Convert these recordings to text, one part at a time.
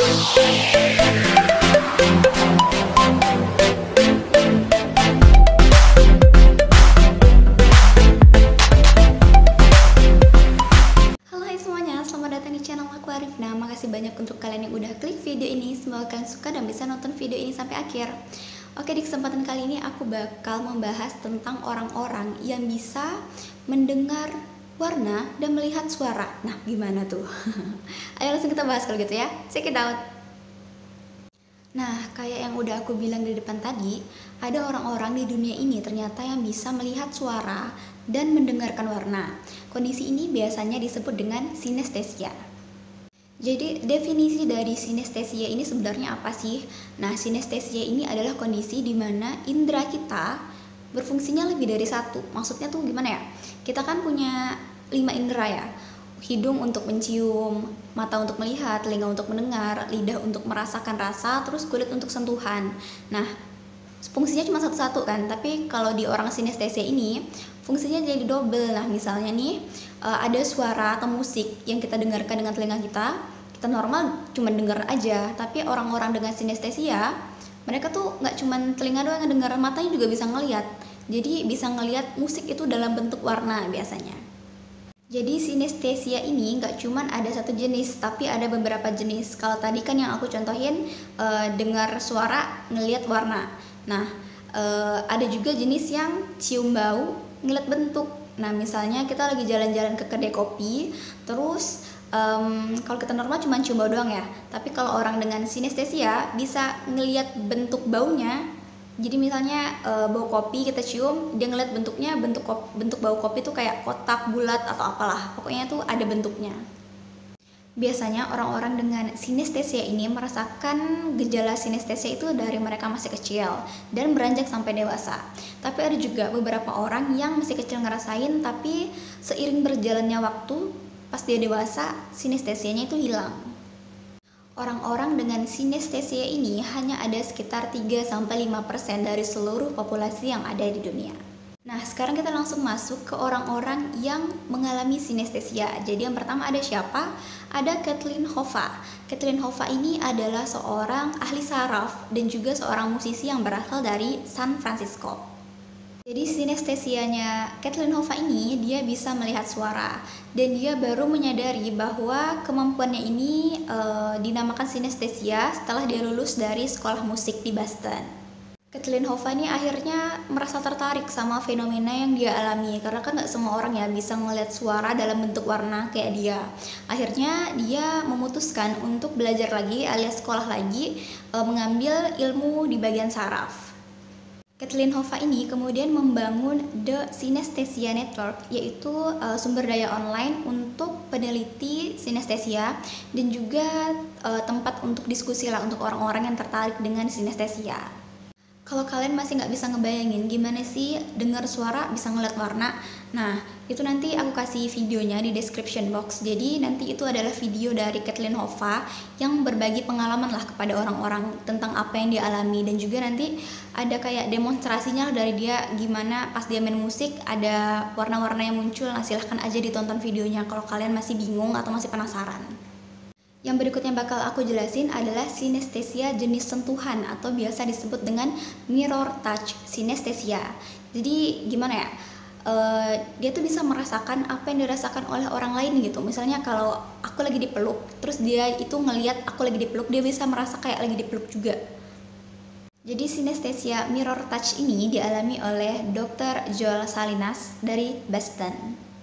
Nah, makasih banyak untuk kalian yang udah klik video ini. Semoga kalian suka dan bisa nonton video ini sampai akhir. Oke, di kesempatan kali ini aku bakal membahas tentang orang-orang yang bisa mendengar warna dan melihat suara. Nah, gimana tuh? Ayo langsung kita bahas kalau gitu ya. Check it out. Nah, kayak yang udah aku bilang di depan tadi, ada orang-orang di dunia ini ternyata yang bisa melihat suara dan mendengarkan warna. Kondisi ini biasanya disebut dengan sinestesia. Jadi definisi dari sinestesia ini sebenarnya apa sih? Nah, sinestesia ini adalah kondisi di mana indera kita berfungsinya lebih dari satu. Maksudnya tuh gimana ya? Kita kan punya 5 indera ya. Hidung untuk mencium, mata untuk melihat, telinga untuk mendengar, lidah untuk merasakan rasa, terus kulit untuk sentuhan. Nah, fungsinya cuma satu-satu kan, tapi kalau di orang sinestesia ini fungsinya jadi double. Nah, misalnya nih ada suara atau musik yang kita dengarkan dengan telinga kita normal cuma dengar aja, tapi orang-orang dengan sinestesia mereka tuh nggak cuma telinga doang yang dengar, matanya juga bisa ngelihat. Jadi bisa ngelihat musik itu dalam bentuk warna biasanya. Jadi sinestesia ini nggak cuma ada satu jenis, tapi ada beberapa jenis. Kalau tadi kan yang aku contohin dengar suara, ngelihat warna. Nah, ada juga jenis yang cium bau, ngeliat bentuk. Nah, misalnya kita lagi jalan-jalan ke kedai kopi, terus kalau kita normal cuma cium bau doang ya. Tapi kalau orang dengan sinestesia bisa ngeliat bentuk baunya. Jadi misalnya bau kopi kita cium, dia ngeliat bentuknya, bentuk bau kopi tuh kayak kotak, bulat atau apalah. Pokoknya tuh ada bentuknya. Biasanya orang-orang dengan sinestesia ini merasakan gejala sinestesia itu dari mereka masih kecil dan beranjak sampai dewasa. Tapi ada juga beberapa orang yang masih kecil ngerasain, tapi seiring berjalannya waktu, pas dia dewasa, sinestesianya itu hilang. Orang-orang dengan sinestesia ini hanya ada sekitar 3-5% dari seluruh populasi yang ada di dunia. Nah, sekarang kita langsung masuk ke orang-orang yang mengalami sinestesia. Jadi yang pertama ada siapa? Ada Kathleen Hoffa. Kathleen Hoffa ini adalah seorang ahli saraf dan juga seorang musisi yang berasal dari San Francisco. Jadi sinestesianya Kathleen Hoffa ini dia bisa melihat suara, dan dia baru menyadari bahwa kemampuannya ini dinamakan sinestesia setelah dia lulus dari sekolah musik di Boston. Kathleen Hoffa ini akhirnya merasa tertarik sama fenomena yang dia alami, karena kan nggak semua orang ya bisa melihat suara dalam bentuk warna kayak dia. Akhirnya dia memutuskan untuk belajar lagi alias sekolah lagi, mengambil ilmu di bagian saraf. Kathleen Hoffa ini kemudian membangun The Synesthesia Network, yaitu sumber daya online untuk peneliti sinestesia dan juga tempat untuk diskusi lah untuk orang-orang yang tertarik dengan sinestesia. Kalau kalian masih nggak bisa ngebayangin gimana sih dengar suara bisa ngeliat warna, nah itu nanti aku kasih videonya di description box. Jadi nanti itu adalah video dari Kathleen Hoffa yang berbagi pengalaman lah kepada orang-orang tentang apa yang dia alami, dan juga nanti ada kayak demonstrasinya dari dia gimana pas dia main musik ada warna-warna yang muncul. Nah, silahkan aja ditonton videonya kalau kalian masih bingung atau masih penasaran. Yang berikutnya bakal aku jelasin adalah sinestesia jenis sentuhan atau biasa disebut dengan mirror touch sinestesia. Jadi gimana ya? Dia tuh bisa merasakan apa yang dirasakan oleh orang lain gitu. Misalnya kalau aku lagi dipeluk, terus dia itu ngelihat aku lagi dipeluk, dia bisa merasa kayak lagi dipeluk juga. Jadi sinestesia mirror touch ini dialami oleh Dr. Joel Salinas dari Boston.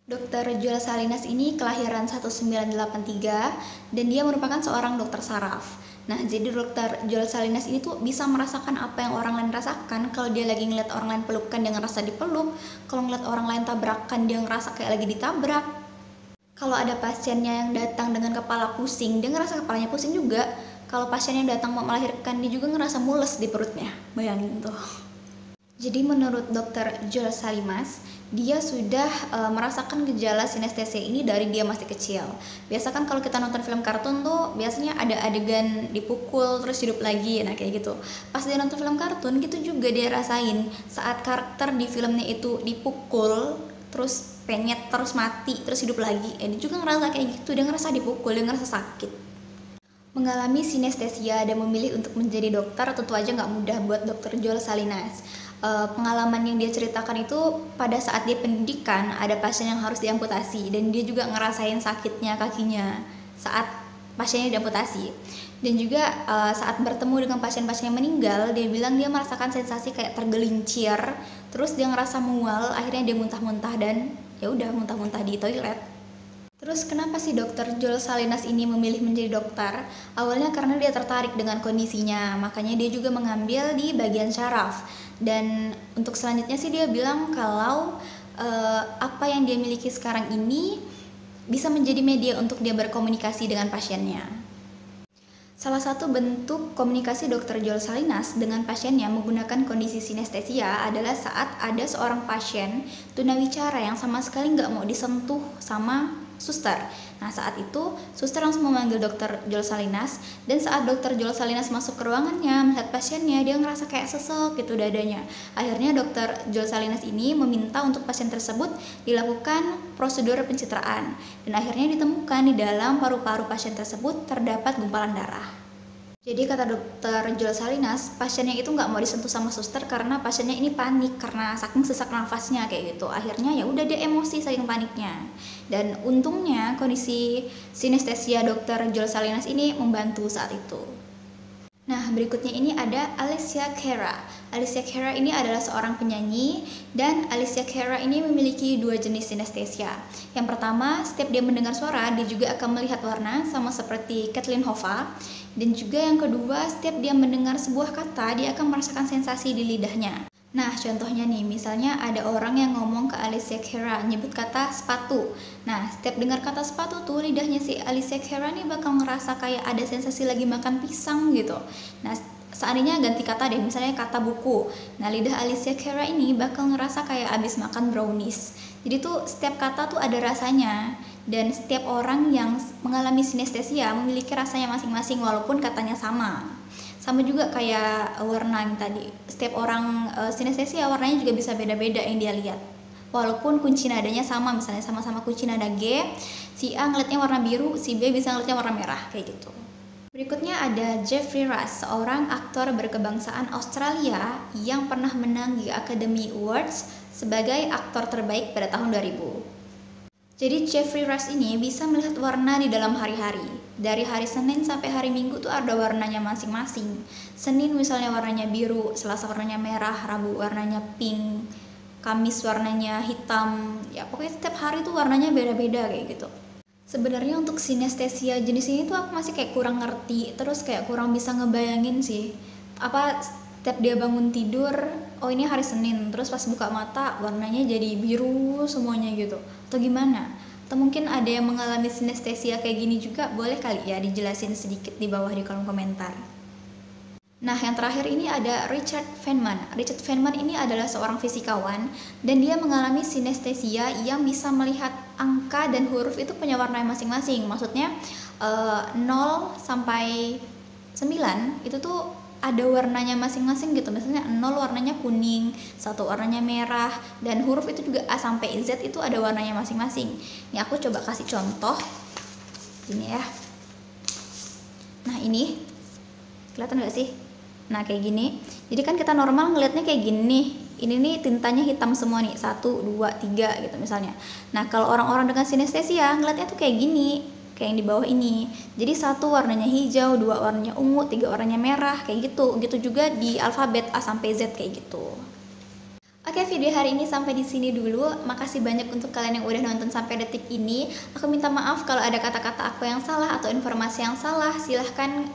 Dr. Joel Salinas ini kelahiran 1983 dan dia merupakan seorang dokter saraf. Nah, jadi Dr. Joel Salinas ini tuh bisa merasakan apa yang orang lain rasakan. Kalau dia lagi ngeliat orang lain pelukan, dia ngerasa dipeluk. Kalau ngeliat orang lain tabrakan, dia ngerasa kayak lagi ditabrak. Kalau ada pasiennya yang datang dengan kepala pusing, dia ngerasa kepalanya pusing juga. Kalau pasien yang datang mau melahirkan, dia juga ngerasa mules di perutnya. Bayangin tuh. Jadi menurut Dr. Joel Salinas, dia sudah merasakan gejala sinestesia ini dari dia masih kecil. Biasa kan kalau kita nonton film kartun tuh biasanya ada adegan dipukul terus hidup lagi, nah kayak gitu. Pas dia nonton film kartun gitu juga dia rasain saat karakter di filmnya itu dipukul terus penyet terus mati terus hidup lagi. Dia juga ngerasa kayak gitu, dia ngerasa dipukul, dia ngerasa sakit. Mengalami sinestesia dan memilih untuk menjadi dokter tentu aja nggak mudah buat Dokter Joel Salinas. Pengalaman yang dia ceritakan itu pada saat dia pendidikan ada pasien yang harus diamputasi dan dia juga ngerasain sakitnya kakinya saat pasiennya diamputasi. Dan juga saat bertemu dengan pasien-pasien yang meninggal, dia bilang dia merasakan sensasi kayak tergelincir, terus dia ngerasa mual, akhirnya dia muntah-muntah dan ya udah muntah-muntah di toilet. Terus kenapa sih Dokter Joel Salinas ini memilih menjadi dokter? Awalnya karena dia tertarik dengan kondisinya, makanya dia juga mengambil di bagian syaraf. Dan untuk selanjutnya sih dia bilang kalau apa yang dia miliki sekarang ini bisa menjadi media untuk dia berkomunikasi dengan pasiennya. Salah satu bentuk komunikasi Dokter Joel Salinas dengan pasiennya menggunakan kondisi sinestesia adalah saat ada seorang pasien tunawicara yang sama sekali nggak mau disentuh sama suster. Nah saat itu suster langsung memanggil Dokter Joel Salinas, dan saat Dokter Joel Salinas masuk ke ruangannya melihat pasiennya, dia ngerasa kayak sesek gitu dadanya. Akhirnya Dokter Joel Salinas ini meminta untuk pasien tersebut dilakukan prosedur pencitraan, dan akhirnya ditemukan di dalam paru-paru pasien tersebut terdapat gumpalan darah. Jadi kata Dokter Joel Salinas, pasiennya itu nggak mau disentuh sama suster karena pasiennya ini panik karena saking sesak nafasnya kayak gitu. Akhirnya ya udah dia emosi saking paniknya. Dan untungnya kondisi sinestesia Dokter Joel Salinas ini membantu saat itu. Nah, berikutnya ini ada Alicia Cara. Alicia Cara ini adalah seorang penyanyi, dan Alicia Cara ini memiliki dua jenis sinestesia. Yang pertama, setiap dia mendengar suara, dia juga akan melihat warna sama seperti Kathleen Hova. Dan juga yang kedua, setiap dia mendengar sebuah kata, dia akan merasakan sensasi di lidahnya. Nah, contohnya nih, misalnya ada orang yang ngomong ke Alicia Cara, nyebut kata sepatu. Nah, setiap dengar kata sepatu tuh, lidahnya si Alicia Cara nih bakal ngerasa kayak ada sensasi lagi makan pisang gitu. Nah, seandainya ganti kata deh, misalnya kata buku. Nah, lidah Alicia Cara ini bakal ngerasa kayak abis makan brownies. Jadi tuh, setiap kata tuh ada rasanya. Dan setiap orang yang mengalami sinestesia memiliki rasanya masing-masing walaupun katanya sama. Sama juga kayak warna yang tadi. Setiap orang sinestesia warnanya juga bisa beda-beda yang dia lihat. Walaupun kunci nadanya sama, misalnya sama-sama kunci nada G, si A ngeliatnya warna biru, si B bisa ngeliatnya warna merah, kayak gitu. Berikutnya ada Jeffrey Rush, seorang aktor berkebangsaan Australia yang pernah menang di Academy Awards sebagai aktor terbaik pada tahun 2000. Jadi Jeffrey Rush ini bisa melihat warna di dalam hari-hari. Dari hari Senin sampai hari Minggu tuh ada warnanya masing-masing. Senin misalnya warnanya biru, Selasa warnanya merah, Rabu warnanya pink, Kamis warnanya hitam. Ya pokoknya setiap hari tuh warnanya beda-beda kayak gitu. Sebenarnya untuk sinestesia jenis ini tuh aku masih kayak kurang ngerti, terus kayak kurang bisa ngebayangin sih. Apa setiap dia bangun tidur, oh ini hari Senin, terus pas buka mata warnanya jadi biru semuanya gitu, atau gimana? Atau mungkin ada yang mengalami sinestesia kayak gini juga, boleh kali ya dijelasin sedikit di bawah di kolom komentar. Nah, yang terakhir ini ada Richard Feynman. Richard Feynman ini adalah seorang fisikawan, dan dia mengalami sinestesia yang bisa melihat angka dan huruf itu punya warna masing-masing. Maksudnya 0 sampai 9 itu tuh ada warnanya masing-masing gitu. Misalnya 0 warnanya kuning, 1 warnanya merah, dan huruf itu juga A sampai Z itu ada warnanya masing-masing. Ini aku coba kasih contoh. Gini ya. Nah, ini kelihatan gak sih? Nah, kayak gini. Jadi kan kita normal ngelihatnya kayak gini. Ini nih tintanya hitam semua nih, 1, 2, 3 gitu misalnya. Nah, kalau orang-orang dengan sinestesia ngelihatnya tuh kayak gini, kayak yang di bawah ini. Jadi 1 warnanya hijau, 2 warnanya ungu, 3 warnanya merah, kayak gitu. Gitu juga di alfabet A sampai Z kayak gitu. Oke, video hari ini sampai di sini dulu. Makasih banyak untuk kalian yang udah nonton sampai detik ini. Aku minta maaf kalau ada kata-kata aku yang salah atau informasi yang salah. Silahkan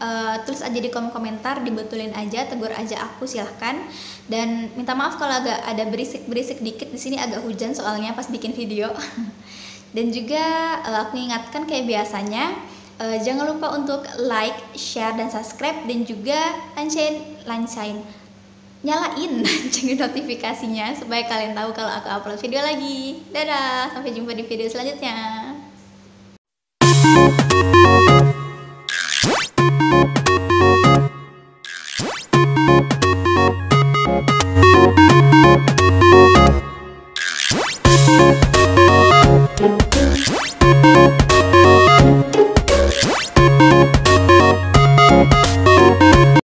tulis aja di kolom komentar, dibetulin aja, tegur aja aku, silahkan. Dan minta maaf kalau agak ada berisik-berisik dikit, di sini agak hujan soalnya pas bikin video. Dan juga aku ingatkan kayak biasanya, jangan lupa untuk like, share, dan subscribe, dan juga nyalain lonceng notifikasinya supaya kalian tahu kalau aku upload video lagi. Dadah, sampai jumpa di video selanjutnya.